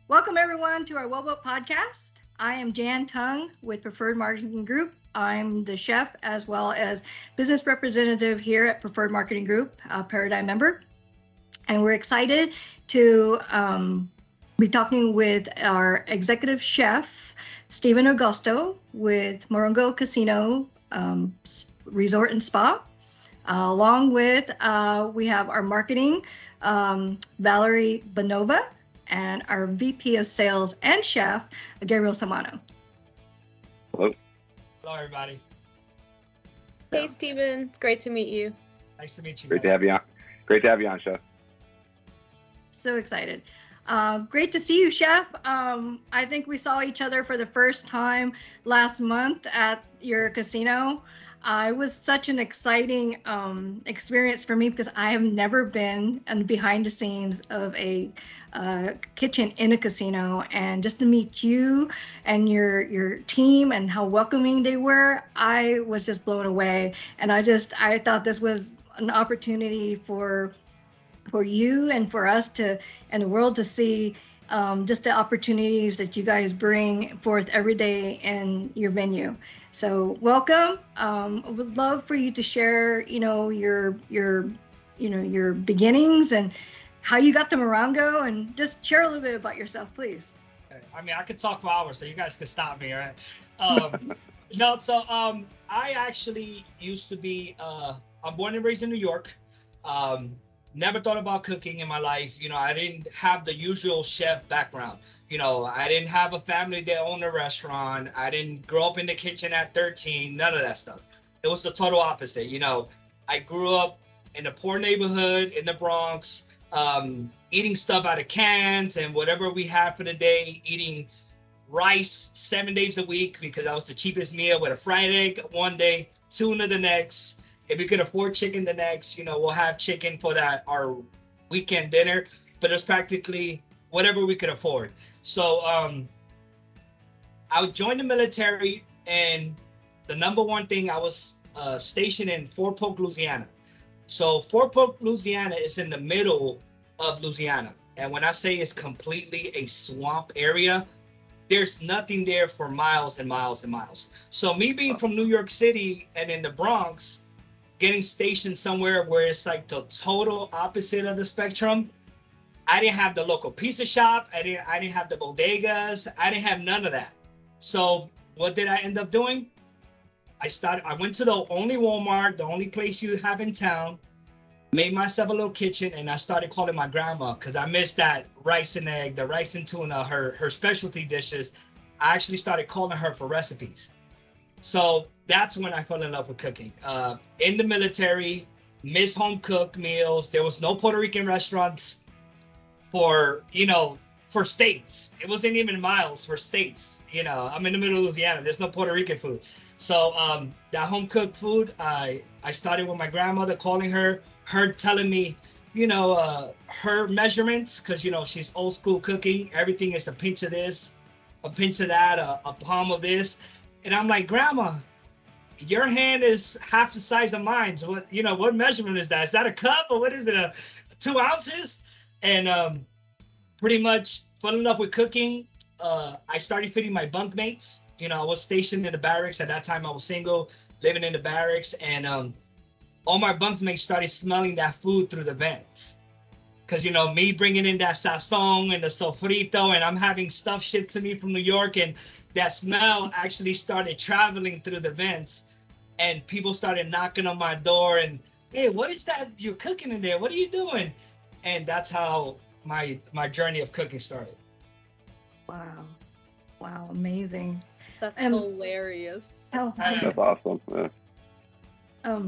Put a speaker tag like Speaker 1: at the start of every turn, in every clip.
Speaker 1: Welcome everyone to our Wellboat podcast. I am Jan Tung with Preferred Marketing Group. I'm the chef as well as business representative here at Preferred Marketing Group, a Paradigm member. And we're excited to be talking with our executive chef, Seven Agosto, with Morongo Casino Resort and Spa. Along with, we have our marketing, Valerie Benova, and our VP of Sales and Chef, Gabriel Samano.
Speaker 2: Hello.
Speaker 3: Hello, everybody.
Speaker 4: Hey, Steven. It's great to meet you.
Speaker 3: Nice to meet you.
Speaker 2: Great to have you on. Great to have you on, Chef.
Speaker 1: So excited. Great to see you, Chef. I think we saw each other for the first time last month at your casino. It was such an exciting experience for me because I have never been behind the scenes of a kitchen in a casino, and just to meet you and your team and how welcoming they were, I was just blown away. And I thought this was an opportunity for you and for us to and the world to see just the opportunities that you guys bring forth every day in your menu. So welcome. I would love for you to share, your beginnings and how you got to Morongo, and just share a little bit about yourself, please.
Speaker 3: I mean, I could talk for hours, so you guys could stop me, right? I actually used to be, I'm born and raised in New York. Never thought about cooking in my life. I didn't have the usual chef background. I didn't have a family that owned a restaurant. I didn't grow up in the kitchen at 13, none of that stuff. It was the total opposite. I grew up in a poor neighborhood in the Bronx, eating stuff out of cans and whatever we had for the day, eating rice 7 days a week because that was the cheapest meal, with a fried egg one day, tuna the next. If we could afford chicken the next, we'll have chicken for our weekend dinner, but it's practically whatever we could afford. So I joined the military, and the number one thing, I was stationed in Fort Polk, Louisiana. So Fort Polk, Louisiana is in the middle of Louisiana. And when I say it's completely a swamp area, there's nothing there for miles and miles and miles. So me being from New York City and in the Bronx, getting stationed somewhere where it's like the total opposite of the spectrum, I didn't have the local pizza shop. I didn't have the bodegas. I didn't have none of that. So what did I end up doing? I went to the only Walmart, the only place you have in town, made myself a little kitchen, and I started calling my grandma because I missed that rice and egg, the rice and tuna, her specialty dishes. I actually started calling her for recipes. So that's when I fell in love with cooking. In the military, missed home cooked meals. There was no Puerto Rican restaurants for states. It wasn't even miles for states. I'm in the middle of Louisiana. There's no Puerto Rican food. So that home cooked food, I started with my grandmother, calling her telling me, her measurements, because, she's old school cooking. Everything is a pinch of this, a pinch of that, a palm of this. And I'm like, Grandma, your hand is half the size of mine. So what measurement is that? Is that a cup, or what is it? 2 ounces? And pretty much fell in love with cooking. I started feeding my bunkmates. I was stationed in the barracks. At that time, I was single, living in the barracks. And all my bunkmates started smelling that food through the vents. Because, me bringing in that sazon and the sofrito, and I'm having stuff shipped to me from New York, and that smell actually started traveling through the vents, and people started knocking on my door and, hey, what is that you're cooking in there? What are you doing? And that's how my journey of cooking started.
Speaker 1: Wow, amazing.
Speaker 4: That's hilarious.
Speaker 2: That's awesome. Yeah.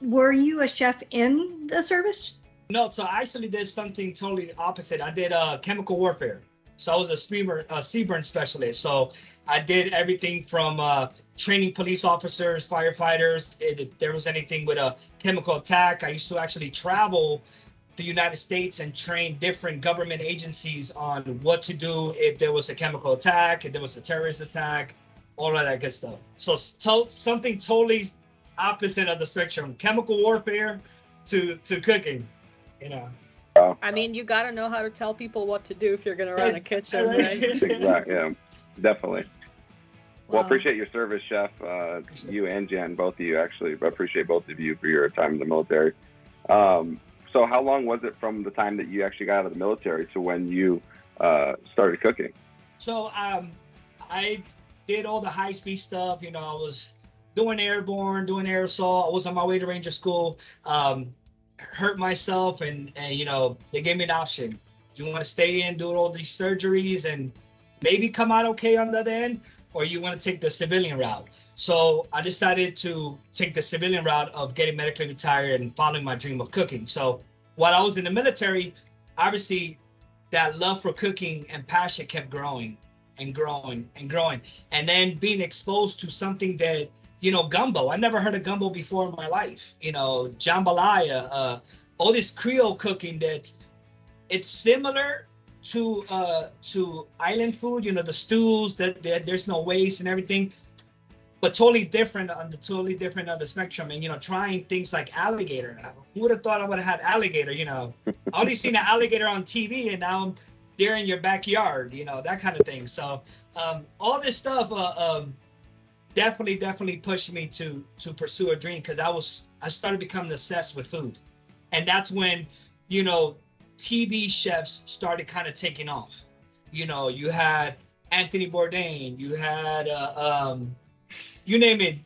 Speaker 1: Were you a chef in the service?
Speaker 3: No, so I actually did something totally opposite. I did chemical warfare. So I was a CBRN specialist. So I did everything from training police officers, firefighters. If there was anything with a chemical attack, I used to actually travel the United States and train different government agencies on what to do if there was a chemical attack, if there was a terrorist attack, all of that good stuff. So something totally opposite of the spectrum, chemical warfare to cooking.
Speaker 4: I mean, you got to know how to tell people what to do if you're going to run a kitchen, right?
Speaker 2: Exactly. Yeah, definitely. Well,
Speaker 1: Wow.
Speaker 2: appreciate your service, Chef. You and Jen, both of you, actually. But appreciate both of you for your time in the military. So how long was it from the time that you actually got out of the military to when you started cooking?
Speaker 3: So I did all the high-speed stuff. I was doing airborne, doing aerosol. I was on my way to Ranger School. Hurt myself, and they gave me an option. You want to stay in, do all these surgeries, and maybe come out okay on the other end, or you want to take the civilian route. So I decided to take the civilian route of getting medically retired and following my dream of cooking. So while I was in the military, obviously that love for cooking and passion kept growing and growing and growing. And then being exposed to something that, gumbo. I never heard of gumbo before in my life. Jambalaya, all this Creole cooking that it's similar to island food. The stews that there's no waste and everything, but totally different on the spectrum. And trying things like alligator. Who would have thought I would have had alligator? I only seen an alligator on TV, and now they're in your backyard. That kind of thing. So all this stuff definitely pushed me to pursue a dream, because I started becoming obsessed with food. And that's when TV chefs started kind of taking off. You had Anthony Bourdain, you had you name it,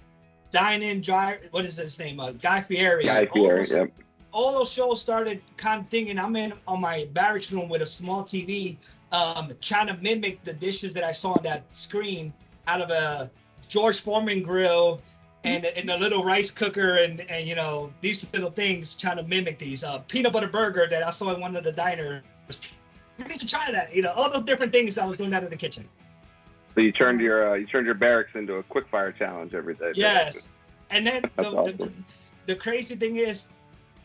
Speaker 3: Dine In, Dry, what is his name, Guy Fieri.
Speaker 2: Yep.
Speaker 3: All those shows started kind of thinking, I'm in on my barracks room with a small TV, trying to mimic the dishes that I saw on that screen out of a George Foreman grill and a little rice cooker, and these little things, trying to mimic these peanut butter burger that I saw in one of the diners. You need to try that. All those different things I was doing out in the kitchen.
Speaker 2: So you turned your barracks into a quick fire challenge every day.
Speaker 3: Yes, and then
Speaker 2: awesome.
Speaker 3: the crazy thing is,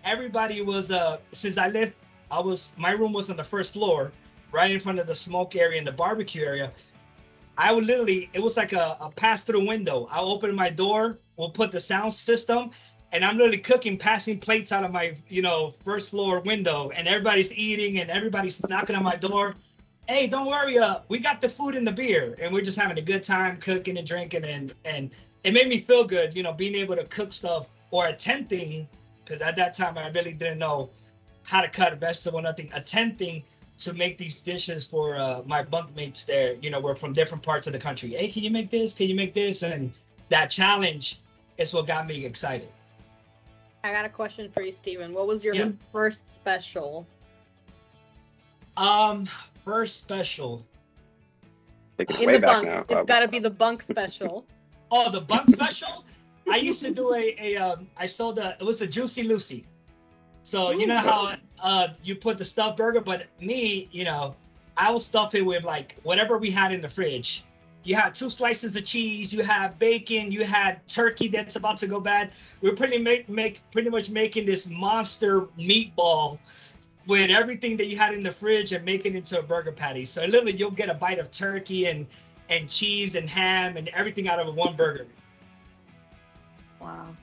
Speaker 3: everybody was since my room was on the first floor, right in front of the smoke area and the barbecue area. I would literally, it was like a pass-through window. I'll open my door, we'll put the sound system, and I'm literally cooking, passing plates out of my, first floor window, and everybody's eating and everybody's knocking on my door. Hey, don't worry, we got the food and the beer, and we're just having a good time cooking and drinking, and it made me feel good, being able to cook stuff, or attempting, because at that time I really didn't know how to cut a vegetable, nothing, attempting to make these dishes for my bunkmates there. We're from different parts of the country. Hey, can you make this? Can you make this? And that challenge is what got me excited.
Speaker 4: I got a question for you, Steven. What was your first special?
Speaker 3: First special.
Speaker 4: In the bunks. It's got to be the bunk special.
Speaker 3: Oh, the bunk special? I used to do I sold it was a Juicy Lucy. So you know how you put the stuffed burger, but me, I will stuff it with like whatever we had in the fridge. You had 2 slices of cheese, you had bacon, you had turkey that's about to go bad. We're pretty much making this monster meatball with everything that you had in the fridge and making it into a burger patty. So literally you'll get a bite of turkey and cheese and ham and everything out of one burger.
Speaker 1: Wow.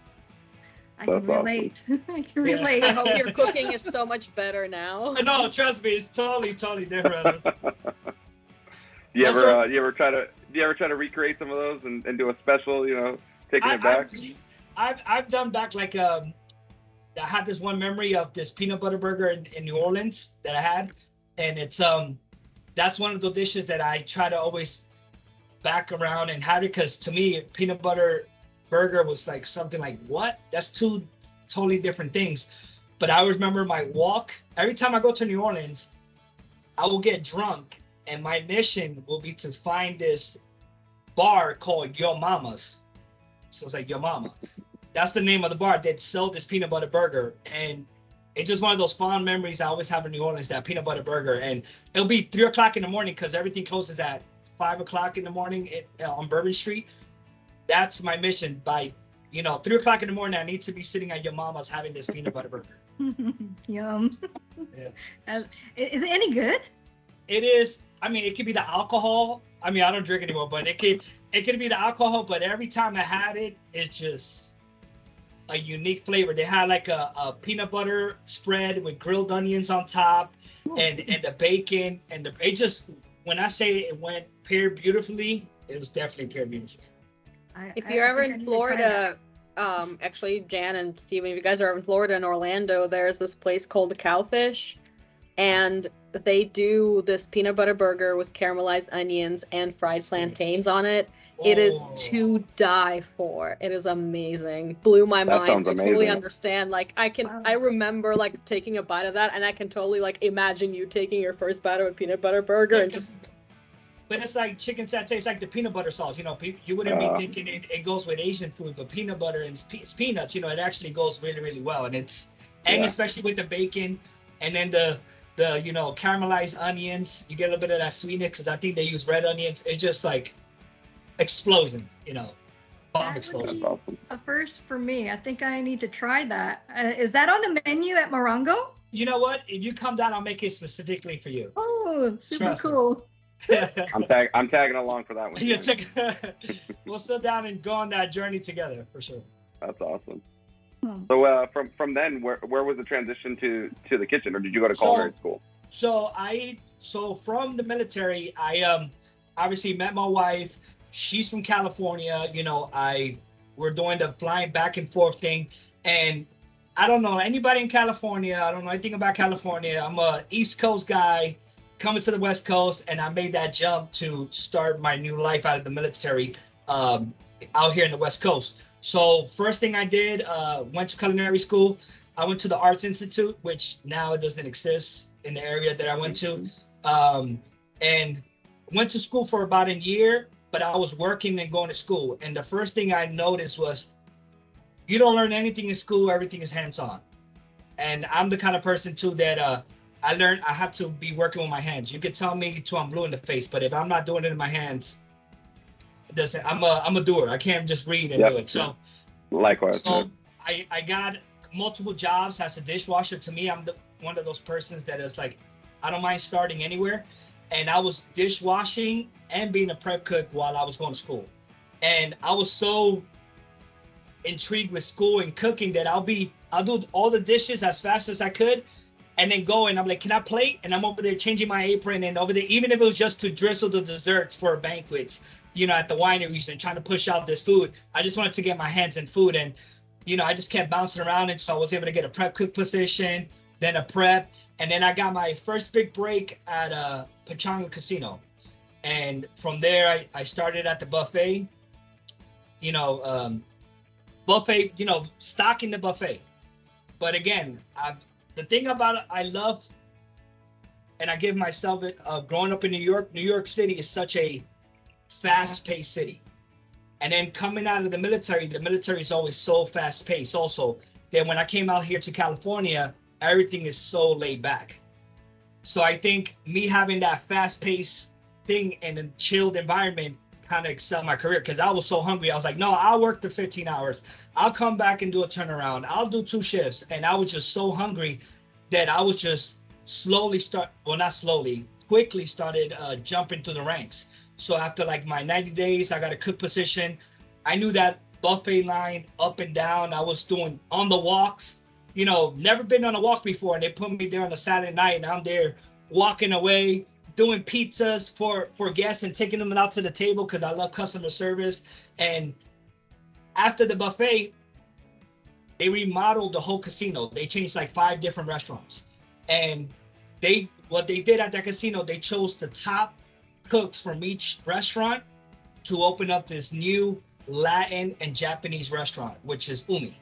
Speaker 1: I can relate. I can relate.
Speaker 4: I hope your cooking is so much better now.
Speaker 3: No, trust me, it's totally different.
Speaker 2: You ever try to recreate some of those and do a special, taking it back?
Speaker 3: I've done back like I had this one memory of this peanut butter burger in New Orleans that I had, and it's that's one of the dishes that I try to always back around and have it, because to me peanut butter burger was like something like, what? That's 2 totally different things. But I always remember my walk. Every time I go to New Orleans, I will get drunk, and my mission will be to find this bar called Yo Mama's. So it's like Yo Mama. That's the name of the bar that sold this peanut butter burger. And it's just one of those fond memories I always have in New Orleans, that peanut butter burger. And it'll be 3 o'clock in the morning, because everything closes at 5 o'clock in the morning on Bourbon Street. That's my mission. By 3 o'clock in the morning, I need to be sitting at Your Mama's having this peanut butter burger.
Speaker 1: Yum.
Speaker 3: Yeah.
Speaker 1: Is it any good?
Speaker 3: It is. I mean, it could be the alcohol. I mean, I don't drink anymore, but it could be the alcohol. But every time I had it, a unique flavor. They had like a peanut butter spread with grilled onions on top, and the bacon, and it just, when I say it went paired beautifully, it was definitely paired beautifully.
Speaker 4: If you're ever
Speaker 1: think I
Speaker 4: in
Speaker 1: need to try that.
Speaker 4: Florida, actually, Jan and Steven, if you guys are ever in Florida in Orlando, there's this place called Cowfish, and they do this peanut butter burger with caramelized onions and fried plantains on it. It is to die for. It is amazing. Blew my
Speaker 2: That
Speaker 4: mind.
Speaker 2: sounds
Speaker 4: I totally
Speaker 2: amazing.
Speaker 4: understand. Like
Speaker 1: Wow.
Speaker 4: I remember like taking a bite of that, and I can totally like imagine you taking your first bite of a peanut butter burger
Speaker 3: Yeah,
Speaker 4: and just.
Speaker 3: But it's like chicken satay. It's like the peanut butter sauce. You know, you wouldn't be thinking it goes with Asian food, but peanut butter and it's peanuts. You know, it actually goes really, really well, and especially with the bacon, and then the caramelized onions. You get a little bit of that sweetness because I think they use red onions. It's just like explosion. You know, bomb
Speaker 1: That would
Speaker 3: explosion.
Speaker 1: be
Speaker 2: That's awesome.
Speaker 1: a first for me. I think I need to try that. Is that on the menu at Morongo?
Speaker 3: You know what? If you come down, I'll make it specifically for you.
Speaker 1: Oh, super
Speaker 3: Trust me.
Speaker 1: cool.
Speaker 2: I'm tagging along for that one.
Speaker 3: Yeah, we'll sit down and go on that journey together for sure.
Speaker 2: That's awesome.
Speaker 1: Hmm.
Speaker 2: So from then, where was the transition to the kitchen, or did you go to culinary school?
Speaker 3: So from the military, I obviously met my wife. She's from California. You know, we're doing the flying back and forth thing, and I don't know anybody in California. I don't know anything about California. I'm a East Coast guy coming to the West Coast, and I made that jump to start my new life out of the military out here in the West Coast. So first thing I did, went to culinary school. I went to the Arts Institute, which now it doesn't exist in the area that I went to, and went to school for about a year, but I was working and going to school. And the first thing I noticed was, you don't learn anything in school, everything is hands-on. And I'm the kind of person too that I learned I have to be working with my hands. You could tell me till I'm blue in the face, but if I'm not doing it in my hands, it doesn't. I'm a doer. I can't just read and do it. So
Speaker 2: likewise.
Speaker 3: So I got multiple jobs as a dishwasher. To me, I'm one of those persons that is like, I don't mind starting anywhere. And I was dishwashing and being a prep cook while I was going to school. And I was so intrigued with school and cooking that I'll do all the dishes as fast as I could, and then go and I'm like, can I plate? And I'm over there changing my apron, and over there, even if it was just to drizzle the desserts for banquets, you know, at the wineries, and trying to push out this food. I just wanted to get my hands in food, and you know, I just kept bouncing around, and so I was able to get a prep cook position, then a prep, and then I got my first big break at Morongo Casino. And from there, I started at the buffet, buffet, stocking the buffet. But again, the thing about it, I love, and I give myself it, growing up in New York City is such a fast-paced city. And then coming out of the military is always so fast-paced also, that when I came out here to California, everything is so laid back. So I think me having that fast-paced thing in a chilled environment kind of excelled my career, because I was so hungry. I was like, no, I'll work the 15 hours. I'll come back and do a turnaround. I'll do 2 shifts. And I was just so hungry that I was just quickly started jumping through the ranks. So after like my 90 days, I got a cook position. I knew that buffet line up and down. I was doing on the walks, never been on a walk before. And they put me there on a Saturday night, and I'm there walking away, doing pizzas for guests and taking them out to the table because I love customer service. And after the buffet, they remodeled the whole casino. They changed like 5 different restaurants. And what they did at that casino, they chose the top cooks from each restaurant to open up this new Latin and Japanese restaurant, which is Umi.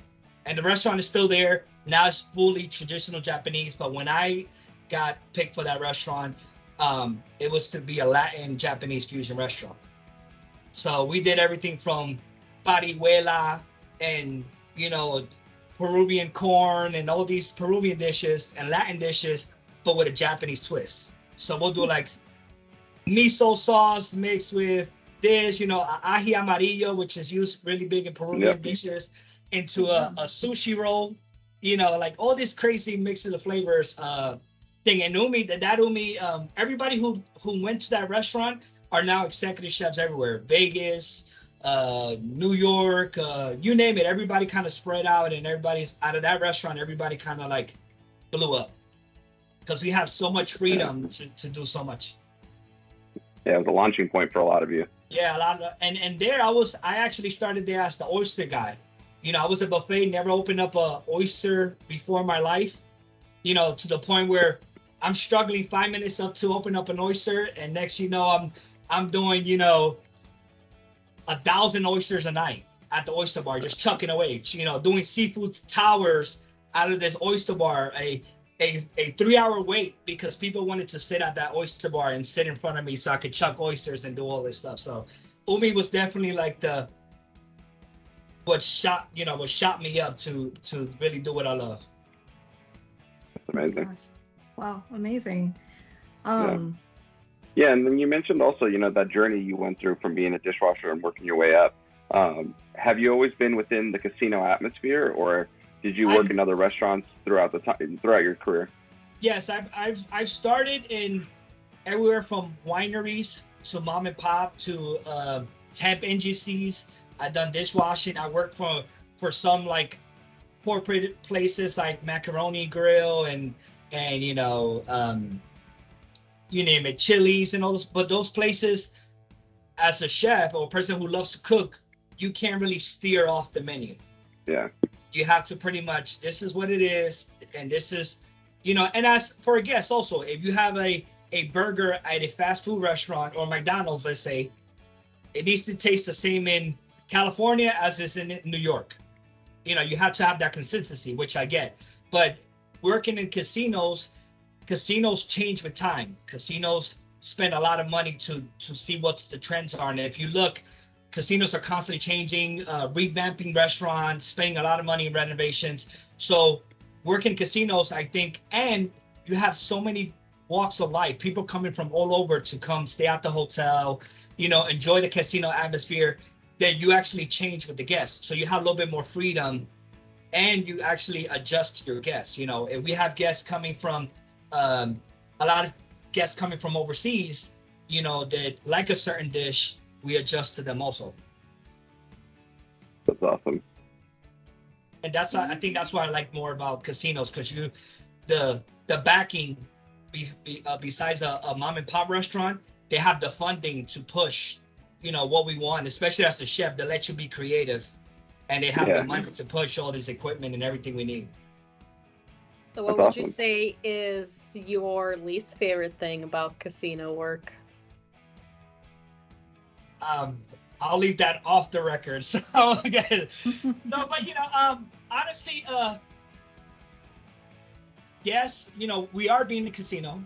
Speaker 3: And the restaurant is still there. Now it's fully traditional Japanese, but when I got picked for that restaurant, it was to be a Latin Japanese fusion restaurant. So we did everything from parihuela and, Peruvian corn and all these Peruvian dishes and Latin dishes, but with a Japanese twist. So we'll do like miso sauce mixed with this, ají amarillo, which is used really big in Peruvian dishes, into a sushi roll, like all this crazy mix of the flavors thing. And Umi, everybody who went to that restaurant are now executive chefs everywhere. Vegas, New York, you name it. Everybody kind of spread out, and everybody's out of that restaurant. Everybody kind of like blew up because we have so much freedom to do so much.
Speaker 2: Yeah, it was a launching point for a lot of you.
Speaker 3: Yeah, a lot of, and there I actually started there as the oyster guy. You know, I was a buffet, never opened up a oyster before in my life. You know, to the point where I'm struggling 5 minutes up to open up an oyster, and next you know I'm doing 1,000 oysters a night at the oyster bar, just chucking away. You know, doing seafood towers out of this oyster bar, a 3-hour wait because people wanted to sit at that oyster bar and sit in front of me so I could chuck oysters and do all this stuff. So Umi was definitely like what shot me up to really do what I love.
Speaker 2: That's amazing.
Speaker 1: Wow, amazing.
Speaker 2: Yeah, and then you mentioned also, that journey you went through from being a dishwasher and working your way up. Have you always been within the casino atmosphere, or did you work in other restaurants throughout your career?
Speaker 3: Yes, I've started in everywhere from wineries to mom and pop to temp NGCs. I've done dishwashing. I worked for some like corporate places like Macaroni Grill and you name it, Chili's and all those. But those places, as a chef or a person who loves to cook, you can't really steer off the menu.
Speaker 2: Yeah.
Speaker 3: You have to pretty much, this is what it is, and this is, and as for a guest also, if you have a burger at a fast food restaurant or McDonald's, let's say, it needs to taste the same in California as it's in New York. You have to have that consistency, which I get. But working in casinos change with time. Casinos spend a lot of money to see what the trends are. And if you look, casinos are constantly changing, revamping restaurants, spending a lot of money in renovations. So working casinos, I think, and you have so many walks of life, people coming from all over to come stay at the hotel, enjoy the casino atmosphere, that you actually change with the guests. So you have a little bit more freedom and you actually adjust to your guests. If we have guests coming from, a lot of guests coming from overseas, that like a certain dish, we adjust to them also.
Speaker 2: That's awesome.
Speaker 3: And I think that's why I like more about casinos, because the backing, besides a mom and pop restaurant, they have the funding to push, what we want, especially as a chef. They let you be creative, and they have the money to push all this equipment and everything we need.
Speaker 4: So what would you say is your least favorite thing about casino work?
Speaker 3: I'll leave that off the record. So again, no, but honestly, yes, we are being a casino,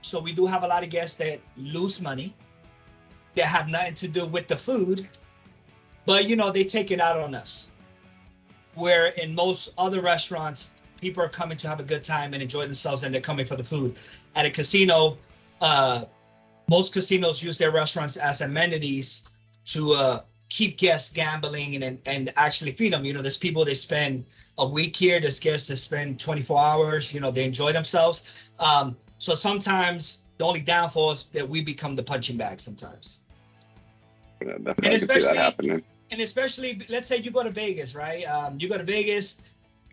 Speaker 3: so we do have a lot of guests that lose money, that have nothing to do with the food, but they take it out on us. Where in most other restaurants, people are coming to have a good time and enjoy themselves, and they're coming for the food. At a casino, most casinos use their restaurants as amenities to keep guests gambling and actually feed them. There's people that spend a week here. There's guests that spend 24 hours. They enjoy themselves. So sometimes the only downfall is that we become the punching bag sometimes.
Speaker 2: Yeah, definitely. I can see that happening.
Speaker 3: And especially, let's say you go to Vegas, right? You go to Vegas,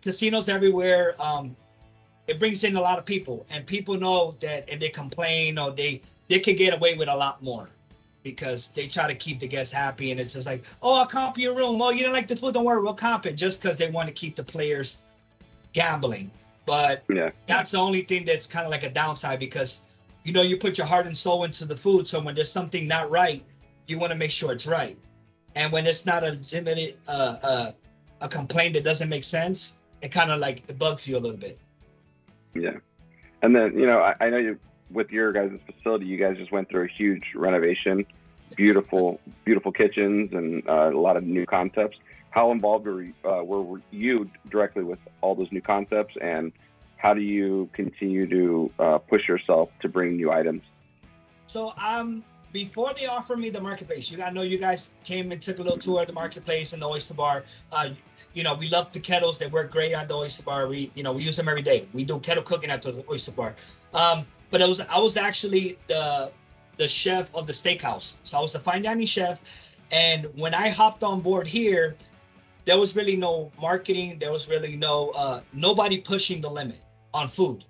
Speaker 3: casinos everywhere. It brings in a lot of people, and people know that if they complain or they could get away with a lot more, because they try to keep the guests happy. And it's just like, oh, I'll comp your room. Oh, you don't like the food? Don't worry, we'll comp it, just because they want to keep the players gambling. But that's the only thing that's kind of like a downside, because you put your heart and soul into the food. So when there's something not right, you want to make sure it's right. And when it's not a legitimate a complaint that doesn't make sense, it kind of like it bugs you a little bit. Yeah.
Speaker 2: And then I know you, with your guys' facility, you guys just went through a huge renovation, beautiful kitchens, and a lot of new concepts. How involved were you directly with all those new concepts, and how do you continue to push yourself to bring new items?
Speaker 3: So before they offered me the marketplace, I know you guys came and took a little tour of the marketplace and the oyster bar. We love the kettles. They work great at the oyster bar. We use them every day. We do kettle cooking at the oyster bar. But I was actually the chef of the steakhouse. So I was the fine dining chef, And when I hopped on board here, there was really no marketing. There was really nobody pushing the limit on food.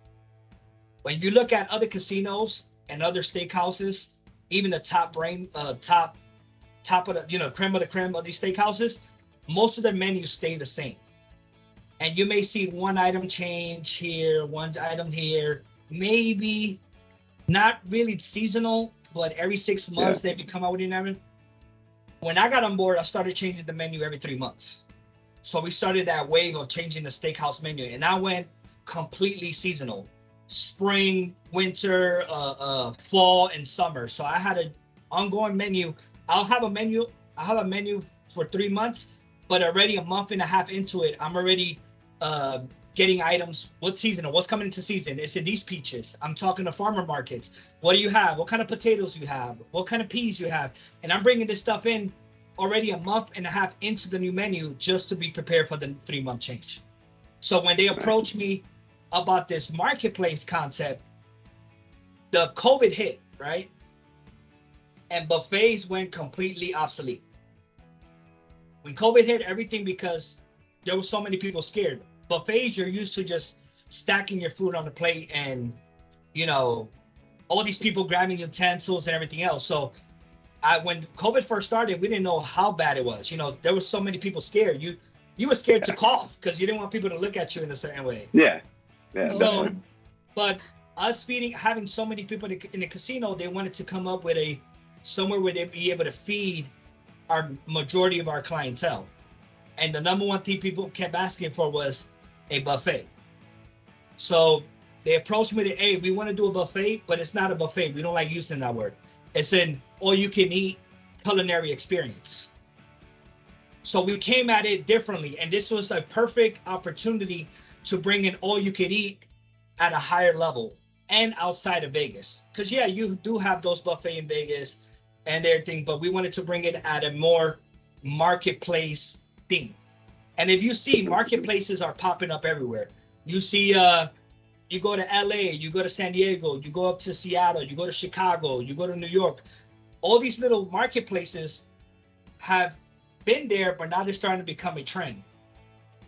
Speaker 3: When you look at other casinos and other steakhouses, even the top of the, creme of the creme of these steakhouses, most of their menus stay the same. And you may see one item change here, one item here, maybe not really seasonal, but every 6 months they become out with an item. When I got on board, I started changing the menu every 3 months. So we started that wave of changing the steakhouse menu, and I went completely seasonal: spring, winter, fall, and summer. So I had an ongoing menu. I'll have a menu for 3 months, but already a month and a half into it, I'm already getting items. What's seasonal? What's coming into season? Is it these peaches? I'm talking to farmer markets. What do you have? What kind of potatoes you have? What kind of peas you have? And I'm bringing this stuff in already a month and a half into the new menu just to be prepared for the 3-month change. So when they approached me about this marketplace concept, the COVID hit, right? And buffets went completely obsolete. When COVID hit, everything, because there were so many people scared. Buffets, you're used to just stacking your food on the plate and, all these people grabbing utensils and everything else. So when COVID first started, we didn't know how bad it was. There were so many people scared. You were scared to cough because you didn't want people to look at you in a certain way.
Speaker 2: Yeah.
Speaker 3: So, but us having so many people in the casino, they wanted to come up with somewhere where they'd be able to feed our majority of our clientele. And the number one thing people kept asking for was a buffet. So they approached me to, hey, we want to do a buffet, but it's not a buffet. We don't like using that word. It's an all-you-can-eat culinary experience. So we came at it differently, and this was a perfect opportunity to bring in all-you-can-eat at a higher level and outside of Vegas. Because, you do have those buffet in Vegas and everything, but we wanted to bring it at a more marketplace theme. And if you see, marketplaces are popping up everywhere. You see, you go to LA, you go to San Diego, you go up to Seattle, you go to Chicago, you go to New York. All these little marketplaces have been there, but now they're starting to become a trend.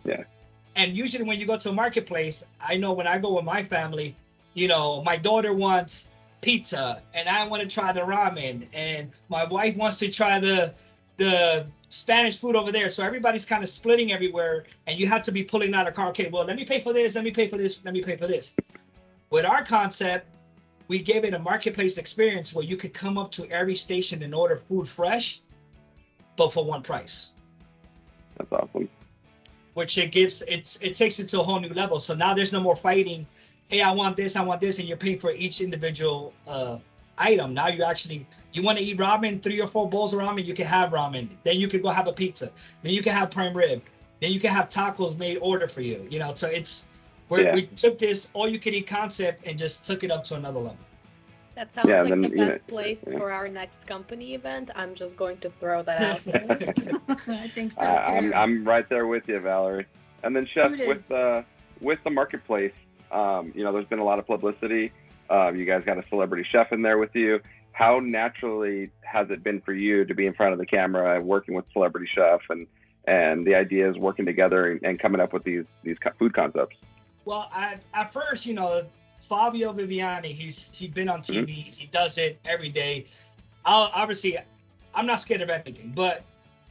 Speaker 2: Yeah.
Speaker 3: And usually when you go to a marketplace, I know when I go with my family, my daughter wants pizza and I want to try the ramen, and my wife wants to try the Spanish food over there. So everybody's kind of splitting everywhere, and you have to be pulling out a car. Okay, well, let me pay for this, let me pay for this, let me pay for this. With our concept, we gave it a marketplace experience where you could come up to every station and order food fresh, but for one price.
Speaker 2: That's awesome.
Speaker 3: Which it takes it to a whole new level. So now there's no more fighting. Hey, I want this, and you're paying for each individual item. Now you want to eat ramen, 3 or 4 bowls of ramen, you can have ramen. Then you can go have a pizza. Then you can have prime rib. Then you can have tacos made order for you. So it's where we took this all-you-can-eat concept and just took it up to another level.
Speaker 4: That sounds like the best place for our next company event. I'm just going to throw that out there.
Speaker 1: I think so too.
Speaker 2: I'm right there with you, Valerie. And then, Chef, with the marketplace, there's been a lot of publicity. You guys got a celebrity chef in there with you. How naturally has it been for you to be in front of the camera and working with celebrity chef and the ideas working together and coming up with these food concepts?
Speaker 3: Well, at first, Fabio Viviani, he's been on TV. Mm-hmm. He does it every day. I'm not scared of anything, but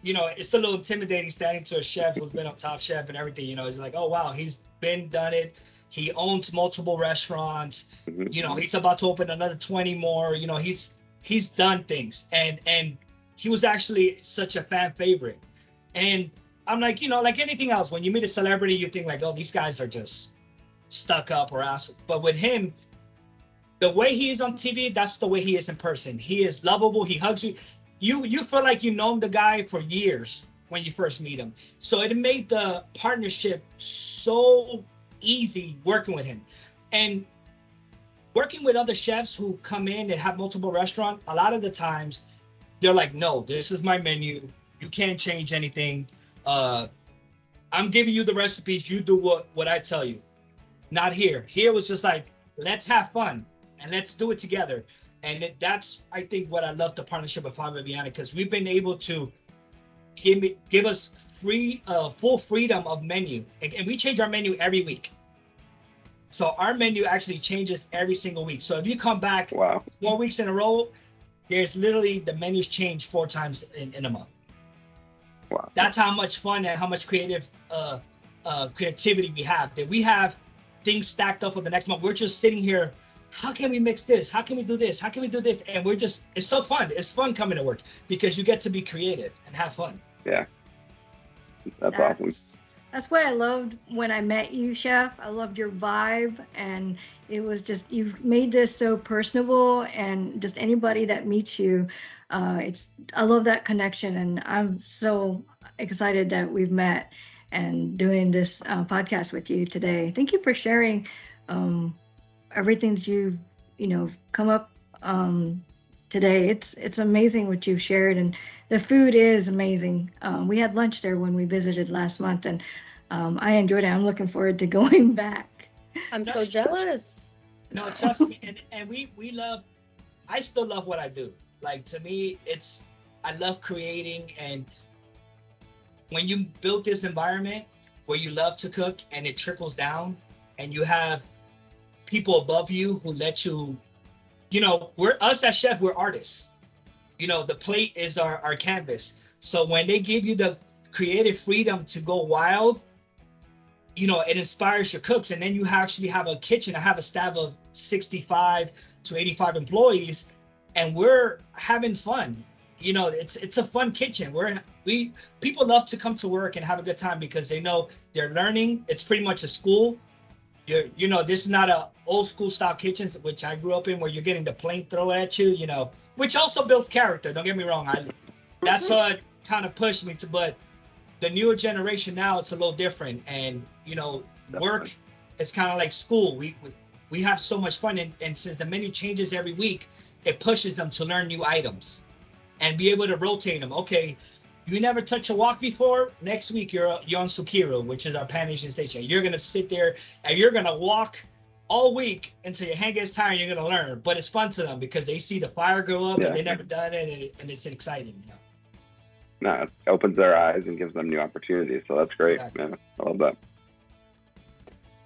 Speaker 3: it's a little intimidating standing to a chef who's been on Top Chef and everything. He's like, oh wow, he's done it. He owns multiple restaurants. Mm-hmm. He's about to open another 20 more. He's done things, and he was actually such a fan favorite. And I'm like, like anything else, when you meet a celebrity, you think like, oh, these guys are just stuck up or ass. But with him, the way he is on TV, that's the way he is in person. He is lovable. He hugs you. You feel like you've known the guy for years when you first meet him. So it made the partnership so easy working with him. And working with other chefs who come in and have multiple restaurants, a lot of the times they're like, no, this is my menu. You can't change anything. I'm giving you the recipes. You do what I tell you. Not here. Here was just like, let's have fun and let's do it together. And that's, I think, what I love the partnership with Fabio Viana, because we've been able to give us full freedom of menu, and we change our menu every week. So our menu actually changes every single week. So if you come back 4 weeks in a row, there's literally the menus change 4 times in a month.
Speaker 2: Wow.
Speaker 3: That's how much fun and how much creativity we have. That we have things stacked up for the next month. We're just sitting here. How can we mix this? How can we do this? How can we do this? And it's so fun. It's fun coming to work because you get to be creative and have fun.
Speaker 2: Yeah. That's awesome.
Speaker 1: That's what I loved when I met you, Chef. I loved your vibe, and it was just, you've made this so personable, and just anybody that meets you, I love that connection, and I'm so excited that we've met and doing this podcast with you today. Thank you for sharing everything that you've come up today. It's amazing what you've shared, and the food is amazing. We had lunch there when we visited last month, and I enjoyed it. I'm looking forward to going back.
Speaker 4: I'm so jealous.
Speaker 3: No, trust me. And I still love what I do. Like, to me, I love creating. And when you build this environment where you love to cook and it trickles down, and you have people above you who let you, we're us as chef, we're artists. The plate is our canvas. So when they give you the creative freedom to go wild, it inspires your cooks. And then you actually have a kitchen. I have a staff of 65 to 85 employees, and we're having fun. It's a fun kitchen. People love to come to work and have a good time because they know they're learning. It's pretty much a school. This is not a old school style kitchen, which I grew up in, where you're getting the plate thrown at you, which also builds character. Don't get me wrong. That's what kind of pushed me to, but the newer generation now, it's a little different. And, work is kind of like school. We have so much fun. And since the menu changes every week, it pushes them to learn new items and be able to rotate them. Okay, you never touched a wok before. Next week, you're on Sukiro, which is our pan Asian station. You're going to sit there and you're going to walk all week until your hand gets tired, and you're going to learn. But it's fun to them because they see the fire go up and they never done it, and it's exciting.
Speaker 2: No, it opens their eyes and gives them new opportunities. So that's great, man. I love that.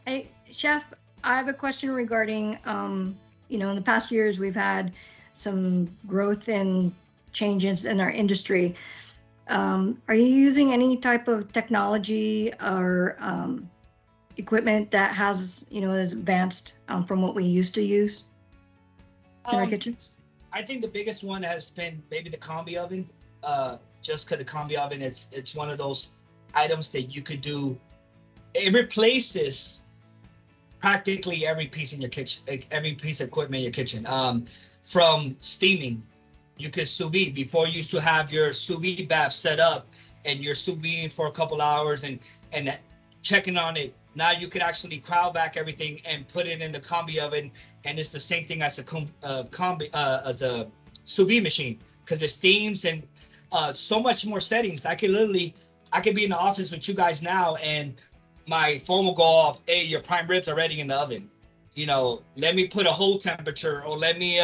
Speaker 1: Hey, Chef, I have a question regarding, in the past years, we've had some growth and changes in our industry. Are you using any type of technology or equipment that is advanced from what we used to use in our kitchens?
Speaker 3: I think the biggest one has been maybe the combi oven. Just because the combi oven, it's one of those items that you could do. It replaces practically every piece in your kitchen, every piece of equipment in your kitchen. From steaming, you could sous vide. Before, you used to have your sous vide bath set up, and you're sous videing for a couple hours and checking on it. Now you could actually crowd back everything and put it in the combi oven, and it's the same thing as a sous vide machine, because it steams and so much more settings. I could be in the office with you guys now, and my phone will go off. Hey, your prime ribs are ready in the oven. Let me put a hold temperature, or let me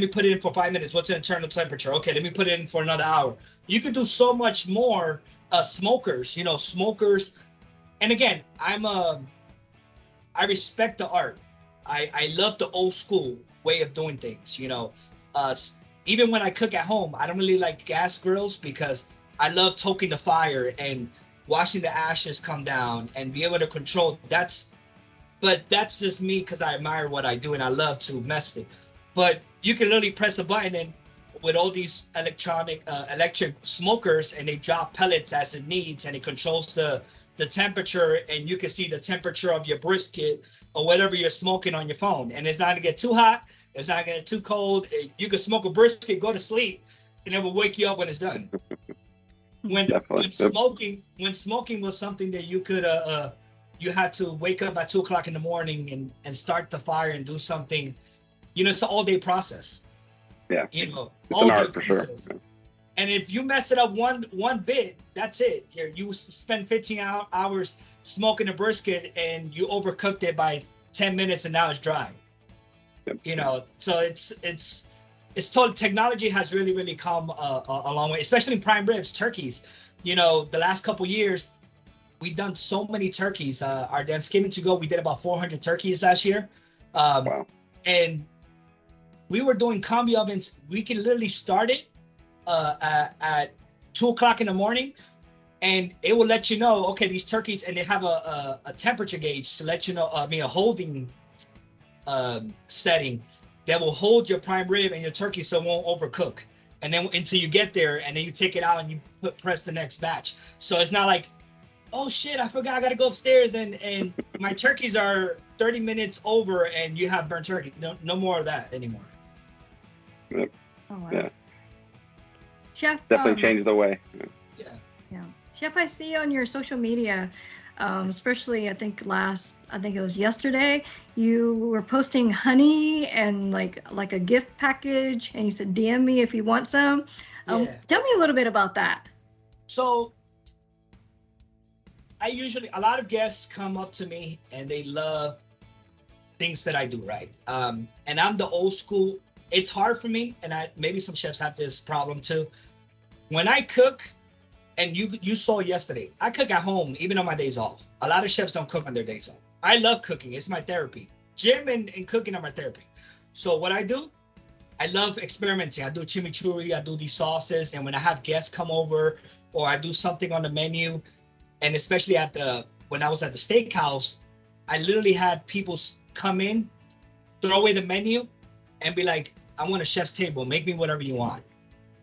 Speaker 3: put it in for 5 minutes. What's the internal temperature? Okay, let me put it in for another hour. You could do so much more. Smokers. And again, I respect the art. I love the old school way of doing things. Even when I cook at home, I don't really like gas grills because I love toking the fire and watching the ashes come down and be able to control. But that's just me because I admire what I do and I love to mess with it. But you can literally press a button and with all these electric smokers, and they drop pellets as it needs, and it controls the temperature, and you can see the temperature of your brisket or whatever you're smoking on your phone. And it's not gonna get too hot, it's not gonna get too cold. You can smoke a brisket, go to sleep, and it will wake you up when it's done. When smoking was something that you could you had to wake up at 2 o'clock in the morning and start the fire and do something. It's an all-day process.
Speaker 2: Yeah. It's
Speaker 3: all
Speaker 2: an art for sure.
Speaker 3: And if you mess it up one bit, that's it. You spend 15 hours smoking a brisket and you overcooked it by 10 minutes and now it's dry. You know, so it's total technology has really come a long way, especially in prime ribs, turkeys. You know, the last couple years, we've done so many turkeys. Our Thanksgiving to go, we did about 400 turkeys last year.
Speaker 2: Wow.
Speaker 3: And we were doing combi ovens. We can literally start it at 2 o'clock in the morning, and it will let you know, okay, these turkeys, and they have a temperature gauge to let you know, a holding setting that will hold your prime rib and your turkey so it won't overcook. And then until you get there, and then you take it out and you press the next batch. So it's not like, oh shit, I forgot, I gotta go upstairs and my turkeys are 30 minutes over and you have burnt turkey. No more of that anymore.
Speaker 2: Yep.
Speaker 1: Oh, wow.
Speaker 2: Yeah.
Speaker 1: Chef,
Speaker 2: Definitely changed the way.
Speaker 1: Yeah. Chef, I see on your social media, especially I think it was yesterday, you were posting honey and like a gift package, and you said DM me if you want some.
Speaker 3: Yeah.
Speaker 1: Tell me a little bit about that.
Speaker 3: So a lot of guests come up to me and they love things that I do, right? And I'm the old school. It's hard for me, and maybe some chefs have this problem too. When I cook, and you saw yesterday, I cook at home even on my days off. A lot of chefs don't cook on their days off. I love cooking. It's my therapy. Gym and cooking are my therapy. So what I do, I love experimenting. I do chimichurri, I do these sauces, and when I have guests come over or I do something on the menu, and especially when I was at the steakhouse, I literally had people come in, throw away the menu, and be like, I want a chef's table. Make me whatever you want.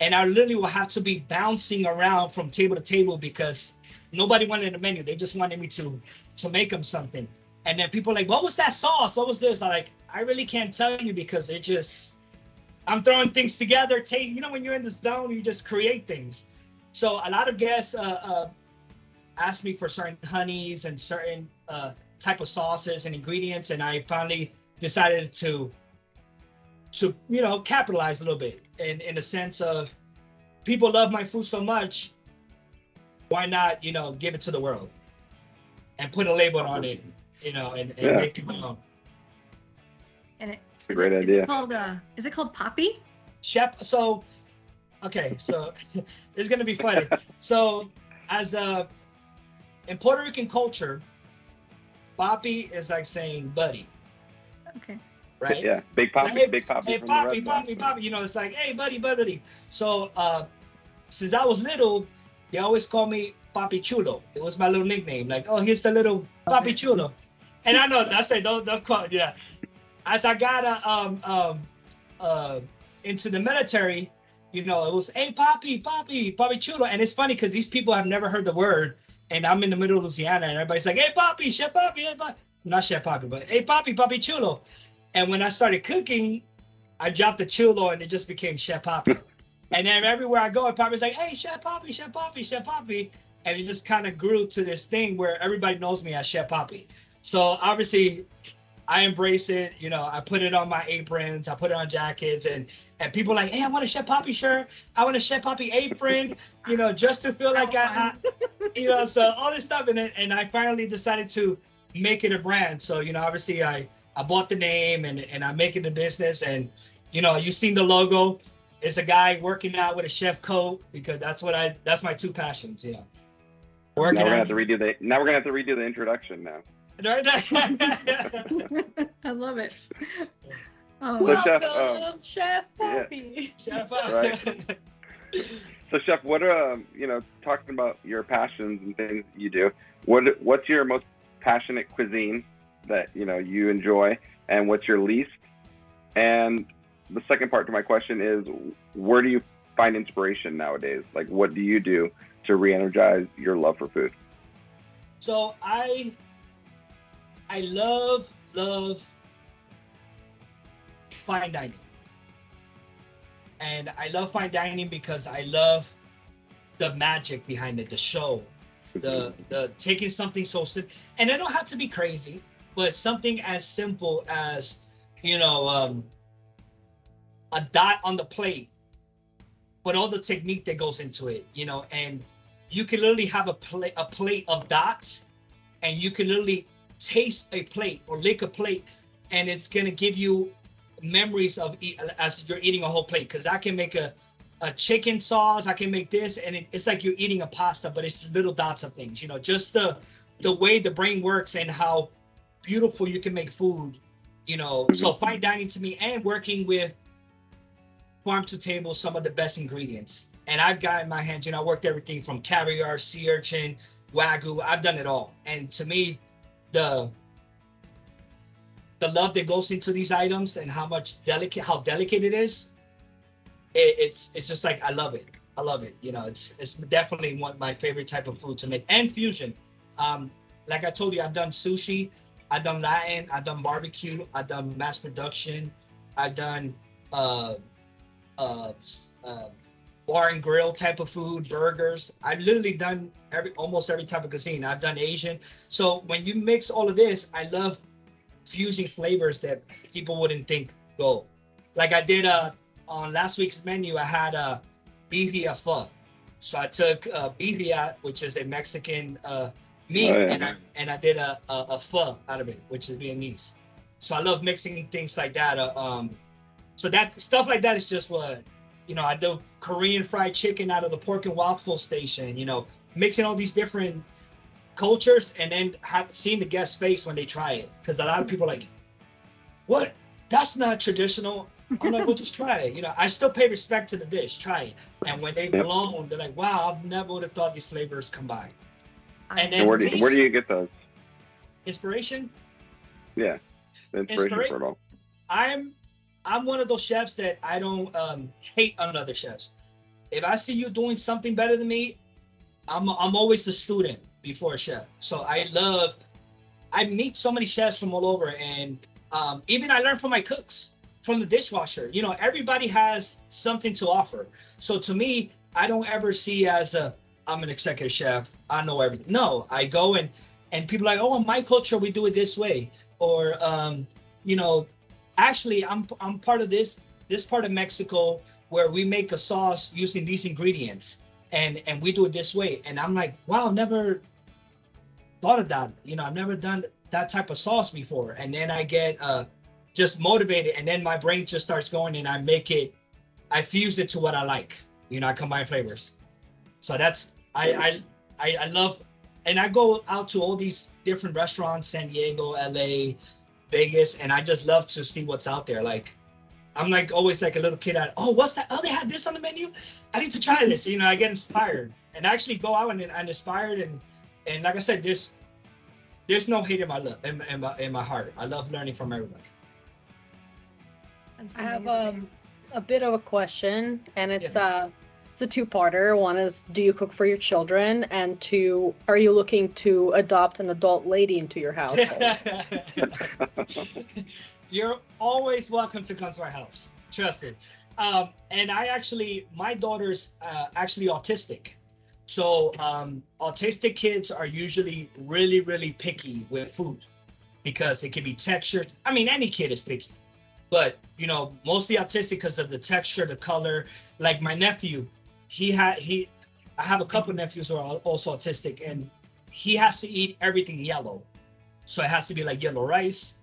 Speaker 3: And I literally will have to be bouncing around from table to table because nobody wanted a menu. They just wanted me to make them something. And then people are like, what was that sauce? What was this? I'm like, I really can't tell you because I'm throwing things together. You know, when you're in the zone, you just create things. So a lot of guests ask me for certain honeys and certain type of sauces and ingredients. And I finally decided to capitalize a little bit in the sense of people love my food so much, why not, give it to the world and put a label on it, and make people know.
Speaker 1: And
Speaker 2: It's a great idea.
Speaker 1: Is it called Poppy?
Speaker 3: Chef, so it's gonna be funny. So in Puerto Rican culture, Papi is like saying buddy.
Speaker 1: Okay.
Speaker 3: Right?
Speaker 2: Yeah, Big Poppy,
Speaker 3: Hey,
Speaker 2: Big Poppy.
Speaker 3: Hey,
Speaker 2: from
Speaker 3: Poppy,
Speaker 2: the restaurant.
Speaker 3: Poppy. It's like, hey, buddy. So since I was little, they always call me Papi Chulo. It was my little nickname. Like, oh, here's the little Papi Chulo. And I know I say don't call it. Yeah. As I got into the military, it was, hey, Papi Chulo. And it's funny because these people have never heard the word, and I'm in the middle of Louisiana, and everybody's like, hey, Papi, Chef Papi, hey, Papi. Not Chef Papi, but hey, Papi Chulo. And when I started cooking, I dropped the chulo and it just became Chef Papi. And then everywhere I go, Papi's like, hey, Chef Papi. And it just kind of grew to this thing where everybody knows me as Chef Papi. So obviously, I embrace it. I put it on my aprons, I put it on jackets, and people are like, hey, I want a Chef Papi shirt. I want a Chef Papi apron, just to feel like so all this stuff. And I finally decided to make it a brand. So, obviously I bought the name and I make it a business. And, you've seen the logo. It's a guy working out with a chef coat because that's my two passions, Working
Speaker 2: Now we're gonna
Speaker 3: out.
Speaker 2: have to redo the introduction now.
Speaker 1: I love it.
Speaker 2: So, Chef,
Speaker 4: Welcome, Chef Poppy.
Speaker 3: Chef
Speaker 2: Right. So, Chef, what talking about your passions and things you do, what's your most passionate cuisine that you enjoy, and what's your least? And the second part to my question is, where do you find inspiration nowadays? Like, what do you do to re-energize your love for food?
Speaker 3: So I love fine dining. And I love fine dining because I love the magic behind it, the show, the taking something so simple. And it don't have to be crazy, but something as simple as, a dot on the plate, but all the technique that goes into it, and you can literally have a plate of dots, and you can literally taste a plate or lick a plate, and it's gonna give you memories of as you're eating a whole plate, because I can make a chicken sauce, I can make this, and it's like you're eating a pasta, but it's little dots of things, you know, just the way the brain works and how beautiful you can make food, you know. So fine dining to me, and working with farm to table, some of the best ingredients. And I've got in my hands, you know, I worked everything from caviar, sea urchin, wagyu, I've done it all. And to me, the love that goes into these items and how delicate it is, it's just like, I love it. You know, it's definitely one of my favorite type of food to make. And fusion. Like I told you, I've done sushi, I've done Latin, I've done barbecue, I've done mass production, I've done bar and grill type of food, burgers. I've literally done almost every type of cuisine. I've done Asian. So when you mix all of this, I love fusing flavors that people wouldn't think go. Like I did on last week's menu, I had a birria pho. So I took birria, which is a Mexican meat, and I did a pho out of it, which is Vietnamese. So I love mixing things like that. So that stuff like that is just what, you know, I do Korean fried chicken out of the pork and waffle station, you know, mixing all these different cultures, and then seeing the guest's face when they try it. Because a lot of people are like, what? That's not traditional. I'm like, well, just try it. You know, I still pay respect to the dish. Try it. And when they've blown, they're like, wow, I've never would have thought these flavors combined. And then
Speaker 2: where do you get those?
Speaker 3: Inspiration?
Speaker 2: Yeah, the inspiration for it all.
Speaker 3: I'm one of those chefs that I don't hate on other chefs. If I see you doing something better than me, I'm always a student before a chef. So I meet so many chefs from all over, and even I learn from my cooks, from the dishwasher. You know, everybody has something to offer. So to me, I don't ever see as I'm an executive chef, I know everything. No, I go and people are like, oh, in my culture, we do it this way. Or, you know, actually, I'm part of this part of Mexico where we make a sauce using these ingredients, and we do it this way. And I'm like, wow, I've never thought of that. You know, I've never done that type of sauce before. And then I get just motivated, and then my brain just starts going, and I fuse it to what I like. You know, I combine flavors. So that's, I love, and I go out to all these different restaurants, San Diego, LA, Vegas, and I just love to see what's out there. Like, I'm like always like a little kid at, oh, what's that? Oh, they have this on the menu? I need to try this. You know, I get inspired and I actually go out and I'm inspired. And like I said, there's no hate in my heart. I love learning from everybody.
Speaker 4: I have a bit of a question, and it's a two-parter. One is, do you cook for your children? And two, are you looking to adopt an adult lady into your household?
Speaker 3: You're always welcome to come to our house. Trust it. And my daughter's actually autistic. So autistic kids are usually really, really picky with food because it can be textured. I mean, any kid is picky. But, you know, mostly autistic because of the texture, the color. Like my nephew, I have a couple of nephews who are also autistic, and he has to eat everything yellow. So it has to be like yellow rice,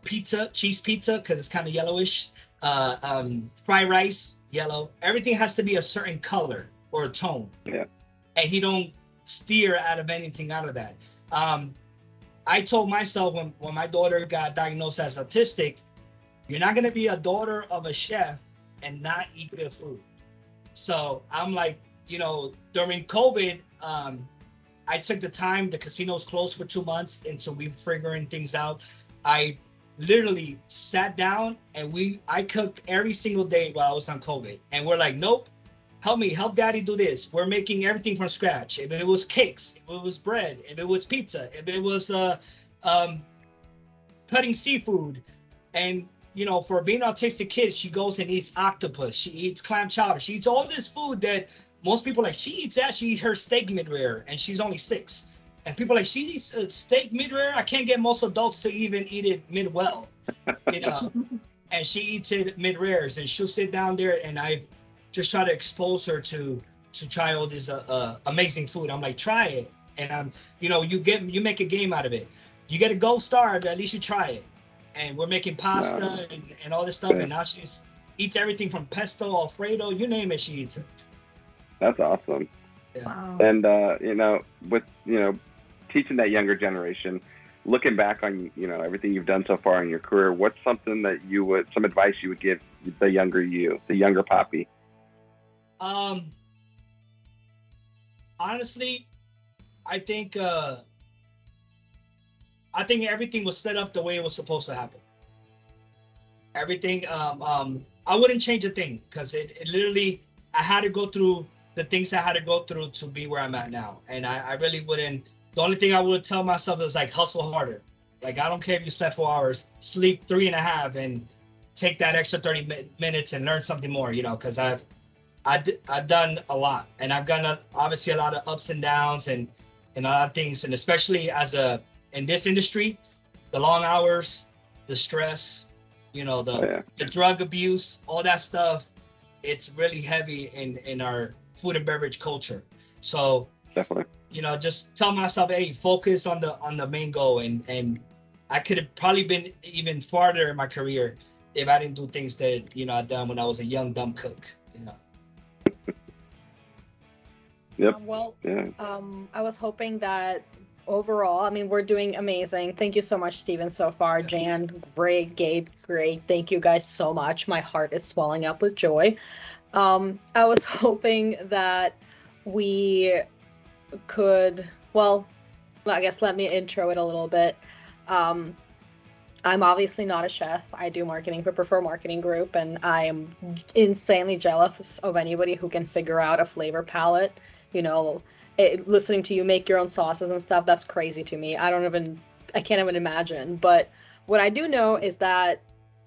Speaker 3: pizza, cheese pizza, because it's kind of yellowish, fried rice, yellow. Everything has to be a certain color or a tone.
Speaker 2: Yeah.
Speaker 3: And he don't steer out of anything out of that. I told myself when my daughter got diagnosed as autistic, you're not going to be a daughter of a chef and not eat good food. So I'm like, you know, during COVID, I took the time, the casino's closed for 2 months, and so we're figuring things out. I literally sat down and I cooked every single day while I was on COVID. And we're like, nope, help daddy do this. We're making everything from scratch. If it was cakes, if it was bread, if it was pizza, if it was cutting seafood. And you know, for being an autistic kid, she goes and eats octopus. She eats clam chowder. She eats all this food that most people like. She eats that. She eats her steak mid-rare, and she's only 6. And people are like, she eats a steak mid-rare? I can't get most adults to even eat it mid-well, you know. And she eats it mid-rares, and she'll sit down there, and I just try to expose her to try all this amazing food. I'm like, try it. And you know, you make a game out of it. You get a gold star, but at least you try it. and we're making pasta and all this stuff. And now she's eats everything from pesto, Alfredo, you name it, she eats it.
Speaker 2: That's awesome.
Speaker 3: Yeah.
Speaker 1: Wow.
Speaker 2: And with teaching that younger generation, looking back on everything you've done so far in your career, what's something that some advice you would give the younger you, the younger Poppy?
Speaker 3: Honestly, I think everything was set up the way it was supposed to happen. Everything, I wouldn't change a thing, because it literally, I had to go through the things I had to go through to be where I'm at now. And I really wouldn't, the only thing I would tell myself is like, hustle harder. Like, I don't care if you slept 4 hours, sleep 3.5 and take that extra 30 minutes and learn something more, because I've done a lot, and I've gotten obviously a lot of ups and downs and a lot of things. And especially in this industry, the long hours, the stress, the drug abuse, all that stuff, it's really heavy in our food and beverage culture. So
Speaker 2: definitely,
Speaker 3: just tell myself, hey, focus on the main goal. And I could have probably been even farther in my career if I didn't do things that I done when I was a young dumb cook.
Speaker 2: Yep.
Speaker 4: I was hoping that overall, I mean, we're doing amazing. Thank you so much, Steven, so far. Jan, great. Gabe, great. Thank you guys so much. My heart is swelling up with joy. I was hoping that we could, well, I guess let me intro it a little bit. I'm obviously not a chef. I do marketing for Prefer Marketing Group, and I am insanely jealous of anybody who can figure out a flavor palette. Listening to you make your own sauces and stuff, that's crazy to me. I can't even imagine. But what I do know is that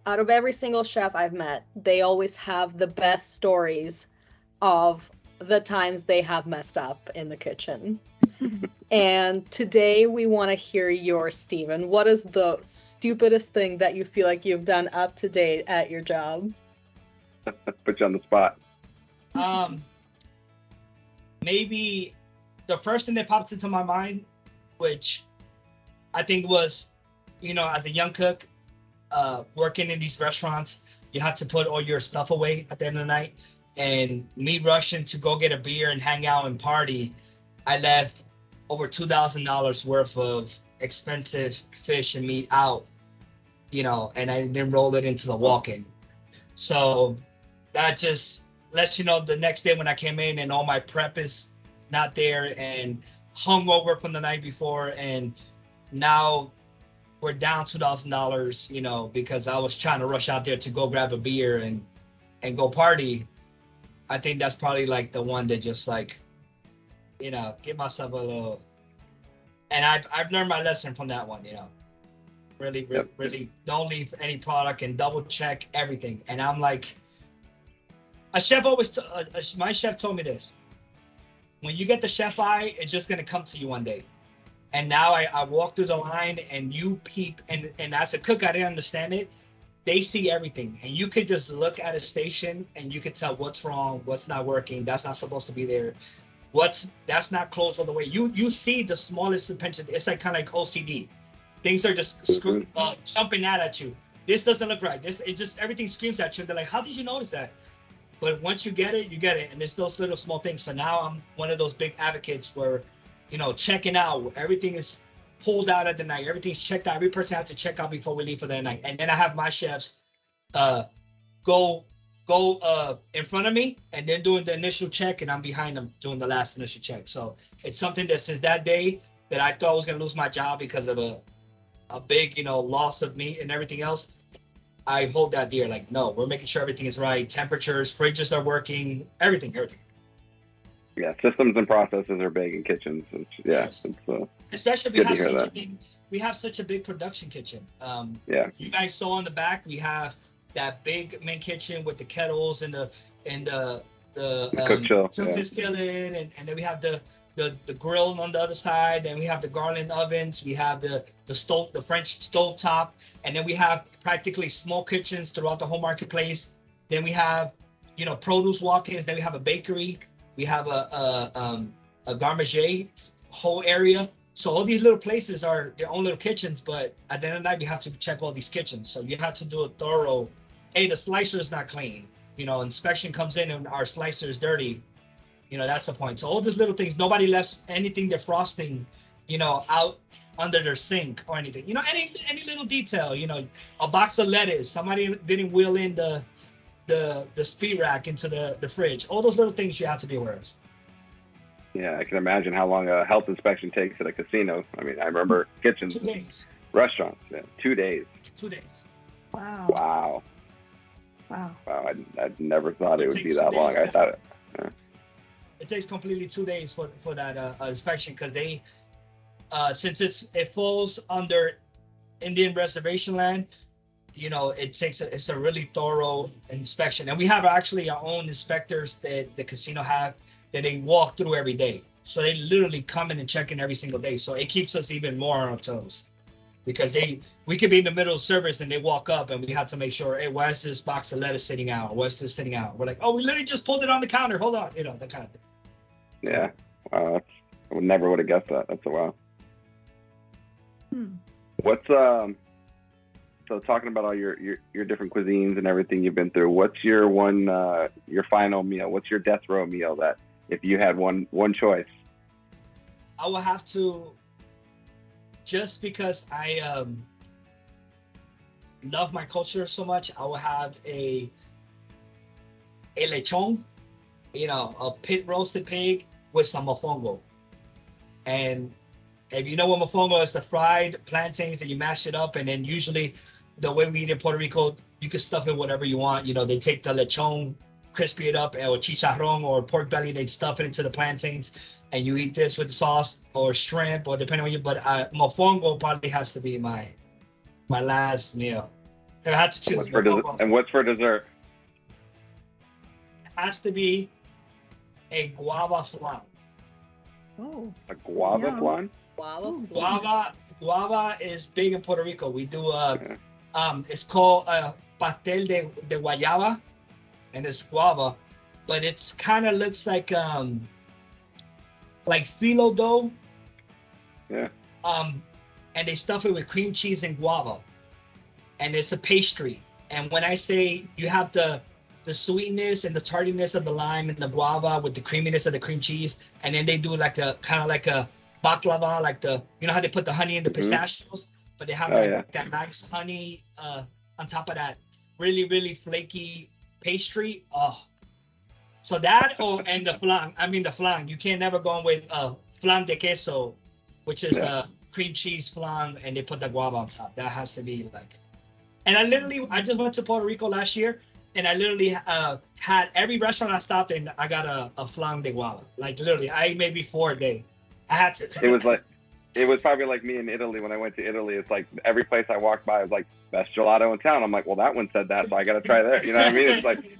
Speaker 4: out of every single chef I've met, they always have the best stories of the times they have messed up in the kitchen. And today we want to hear yours, Steven. What is the stupidest thing that you feel like you've done up to date at your job?
Speaker 2: Put you on the spot.
Speaker 3: Maybe the first thing that pops into my mind, which I think was, as a young cook, working in these restaurants, you have to put all your stuff away at the end of the night. And me rushing to go get a beer and hang out and party, I left over $2,000 worth of expensive fish and meat out, and I didn't roll it into the walk-in. So that just lets you know the next day when I came in and all my prep is not there and hungover from the night before, and now we're down $2,000, because I was trying to rush out there to go grab a beer and go party. I think that's probably like the one that just like, give myself a little. And I've learned my lesson from that one. Really don't leave any product and double check everything. And I'm like, a chef always, my chef told me this: when you get the chef eye, it's just gonna come to you one day. And now I walk through the line and you peep, and as a cook, I didn't understand it. They see everything, and you could just look at a station and you could tell what's wrong, what's not working, that's not supposed to be there, that's not closed all the way. You see the smallest attention. It's like kind of like OCD. Things are just jumping out at you. This doesn't look right. Everything screams at you. They're like, how did you notice that? But once you get it, and it's those little small things. So now I'm one of those big advocates where, checking out, everything is pulled out at the night. Everything's checked out. Every person has to check out before we leave for the night. And then I have my chefs go in front of me, and they're doing the initial check, and I'm behind them doing the last initial check. So it's something that since that day that I thought I was gonna lose my job because of a big, loss of meat and everything else, I hold that dear. Like, no, we're making sure everything is right. Temperatures, fridges are working, everything.
Speaker 2: Yeah, systems and processes are big in kitchens.
Speaker 3: Yes. Especially we have such a big production kitchen. You guys saw on the back, we have that big main kitchen with the kettles and the tilted skillet, and then we have the grill on the other side. Then we have the garland ovens. We have the stove, the French stove top, and then we have practically small kitchens throughout the whole marketplace. Then we have, produce walk-ins. Then we have a bakery. We have a garde manger whole area So all these little places are their own little kitchens, but at the end of the night, we have to check all these kitchens. So you have to do a thorough, hey, the slicer is not clean. You know, inspection comes in and our slicer is dirty. You know, that's the point. So all these little things, nobody left anything defrosting, you know, out under their sink or anything. You know, any little detail, you know, a box of lettuce, somebody didn't wheel in the speed rack into the fridge. All those little things you have to be aware of.
Speaker 2: Yeah, I can imagine how long a health inspection takes at a casino. I mean, I remember kitchens,
Speaker 3: 2 days.
Speaker 2: restaurants. Yeah, 2 days.
Speaker 3: 2 days.
Speaker 1: Wow.
Speaker 2: Wow.
Speaker 1: Wow.
Speaker 2: Wow. I'd never thought it would be
Speaker 3: takes
Speaker 2: that
Speaker 3: 2
Speaker 2: long.
Speaker 3: days.
Speaker 2: I thought
Speaker 3: It takes completely 2 days for that inspection, because they since it falls under Indian reservation land, you know, it's a really thorough inspection. And we have actually our own inspectors that the casino have that they walk through every day. So they literally come in and check in every single day. So it keeps us even more on our toes, because we could be in the middle of service and they walk up and we have to make sure, hey, why is this box of lettuce sitting out? Why is this sitting out? We're like, oh, we literally just pulled it on the counter. Hold on, you know, that kind of thing.
Speaker 2: yeah. Wow. I never would have guessed that. That's a wow. What's so talking about all your different cuisines and everything you've been through, what's your one your final meal? What's your death row meal that if you had one choice?
Speaker 3: I will have to, just because I love my culture so much, I will have a lechon, you know, a pit roasted pig with some mofongo. And if you know what mofongo is, the fried plantains that you mash it up, and then usually the way we eat in Puerto Rico, you can stuff it whatever you want. You know, they take the lechon, crispy it up, or chicharron or pork belly, they stuff it into the plantains, and you eat this with sauce or shrimp, or depending on you. But mofongo probably has to be my last meal. If I had to choose,
Speaker 2: what's for dessert?
Speaker 3: It has to be a guava flan.
Speaker 1: Oh.
Speaker 2: A guava
Speaker 1: Yum.
Speaker 2: flan?
Speaker 3: Guava is big in Puerto Rico. We do it's called pastel de guayaba, and it's guava, but it's kind of looks like phyllo dough.
Speaker 2: Yeah.
Speaker 3: And they stuff it with cream cheese and guava, and it's a pastry. And when I say you have the sweetness and the tardiness of the lime and the guava with the creaminess of the cream cheese, and then they do like a kind of like a baklava, like you know how they put the honey in the pistachios, but they have that nice honey on top of that really, really flaky pastry. Oh, so that, and the flan. I mean, the flan. You can't never go with flan de queso, which is a cream cheese flan, and they put the guava on top. That has to be like. And I just went to Puerto Rico last year, and I literally had every restaurant I stopped in, I got a flan de guava. Like literally, I ate maybe 4 a day. I had to.
Speaker 2: It was probably like me in Italy when I went to Italy. It's like every place I walked by was like best gelato in town. I'm like, well, that one said that, so I got to try there. You know what I mean? It's like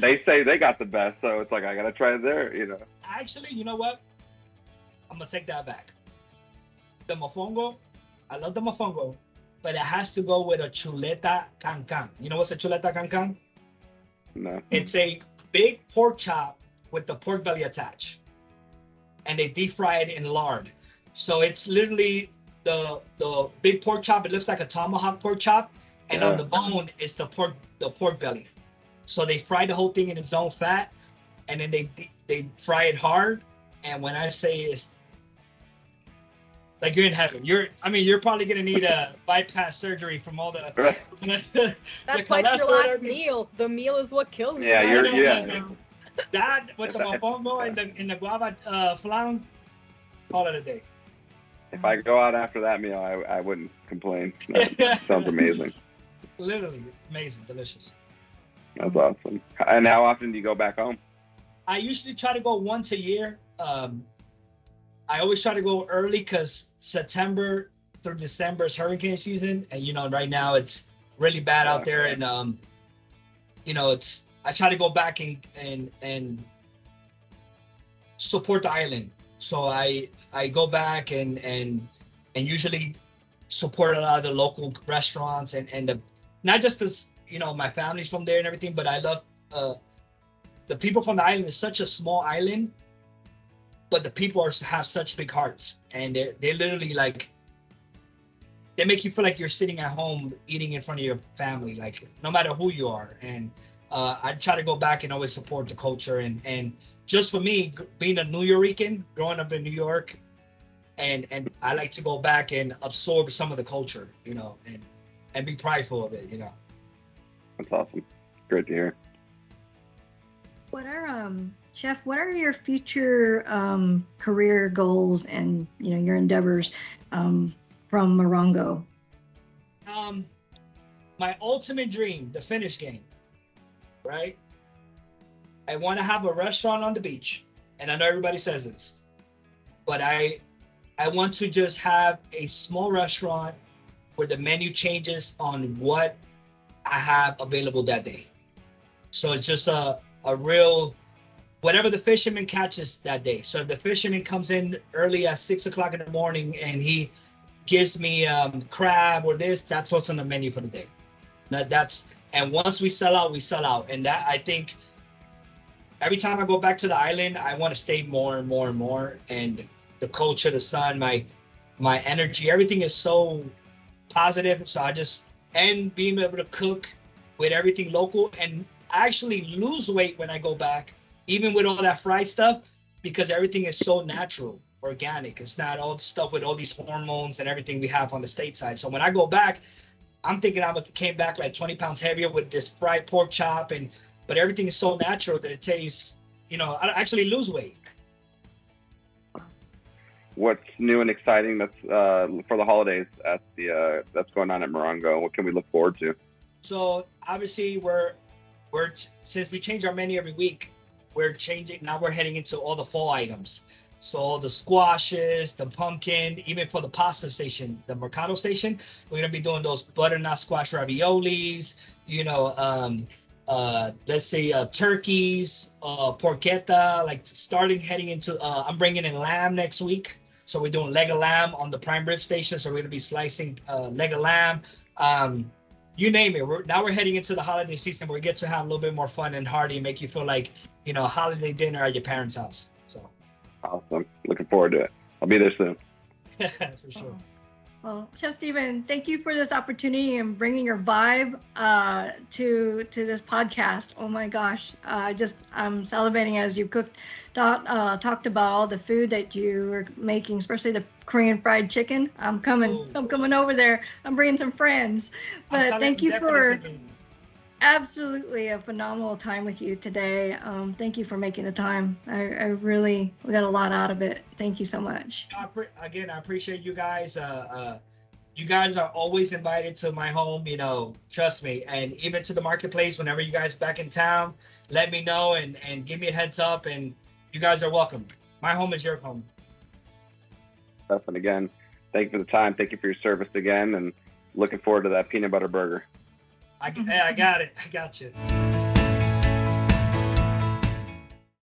Speaker 2: they say they got the best, so it's like I got to try there. You know.
Speaker 3: Actually, you know what? I'm gonna take that back. The mofongo, I love the mofongo, but it has to go with a chuleta cancan. You know what's a chuleta cancan?
Speaker 2: No.
Speaker 3: It's a big pork chop with the pork belly attached, and they deep fry it in lard. So it's literally the big pork chop. It looks like a tomahawk pork chop, and on the bone is the pork belly. So they fry the whole thing in its own fat, and then they fry it hard. And when I say it's like you're in heaven, you're probably gonna need a bypass surgery from all the.
Speaker 4: That's why it's your last meal. The meal is what kills you.
Speaker 2: Yeah,
Speaker 3: That with the mofongo and the guava flan, call it a day.
Speaker 2: If I go out after that meal, I wouldn't complain. That sounds amazing.
Speaker 3: Literally amazing, delicious.
Speaker 2: That's awesome. And how often do you go back home?
Speaker 3: I usually try to go once a year. I always try to go early because September through December is hurricane season, and you know right now it's really bad out there, and you know I try to go back and support the island. So I go back and usually support a lot of the local restaurants and not just as you know my family's from there and everything, but I love the people from the island. It's such a small island but the people have such big hearts, and they literally like they make you feel like you're sitting at home eating in front of your family, like no matter who you are. And I try to go back and always support the culture, and just for me, being a New Yorican, growing up in New York, and I like to go back and absorb some of the culture, you know, and be prideful of it, you know.
Speaker 2: That's awesome. Great to hear.
Speaker 1: What are Chef? What are your future career goals and your endeavors from Morongo?
Speaker 3: My ultimate dream, the finish game, right? I want to have a restaurant on the beach, and I know everybody says this, but I want to just have a small restaurant where the menu changes on what I have available that day. So it's just a real, whatever the fisherman catches that day. So if the fisherman comes in early at 6 o'clock in the morning and he gives me crab or this, that's what's on the menu for the day. And once we sell out, we sell out. And that, I think, every time I go back to the island, I want to stay more and more and more. And the culture, the sun, my energy, everything is so positive. So and being able to cook with everything local, and actually lose weight when I go back, even with all that fried stuff, because everything is so natural, organic. It's not all the stuff with all these hormones and everything we have on the stateside. So when I go back, I'm thinking I came back like 20 pounds heavier with this fried pork chop, but everything is so natural that it tastes, I actually lose weight.
Speaker 2: What's new and exciting that's for the holidays that's going on at Morongo? What can we look forward to?
Speaker 3: So obviously we're since we change our menu every week, we're changing. Now we're heading into all the fall items. So all the squashes, the pumpkin, even for the pasta station, the Mercado station, we're gonna be doing those butternut squash raviolis. Let's say turkeys, porchetta. Like heading into. I'm bringing in lamb next week. So we're doing leg of lamb on the prime rib station. So we're gonna be slicing leg of lamb. You name it. Now we're heading into the holiday season where we get to have a little bit more fun and hearty, and make you feel like holiday dinner at your parents' house. So
Speaker 2: awesome. Looking forward to it. I'll be there soon.
Speaker 3: For sure.
Speaker 1: Well, Chef Steven, thank you for this opportunity and bringing your vibe to this podcast. Oh my gosh, I'm salivating as you talked about all the food that you were making, especially the Korean fried chicken. I'm coming over there. I'm bringing some friends. But thank you for absolutely a phenomenal time with you today. Thank you for making the time. We got a lot out of it. Thank you so much.
Speaker 3: Again, I appreciate you guys. You guys are always invited to my home, trust me. And even to the marketplace, whenever you guys back in town, let me know and give me a heads up, and you guys are welcome. My home is your home.
Speaker 2: And again, thank you for the time. Thank you for your service again, and looking forward to that peanut butter burger.
Speaker 3: I got it. I got you.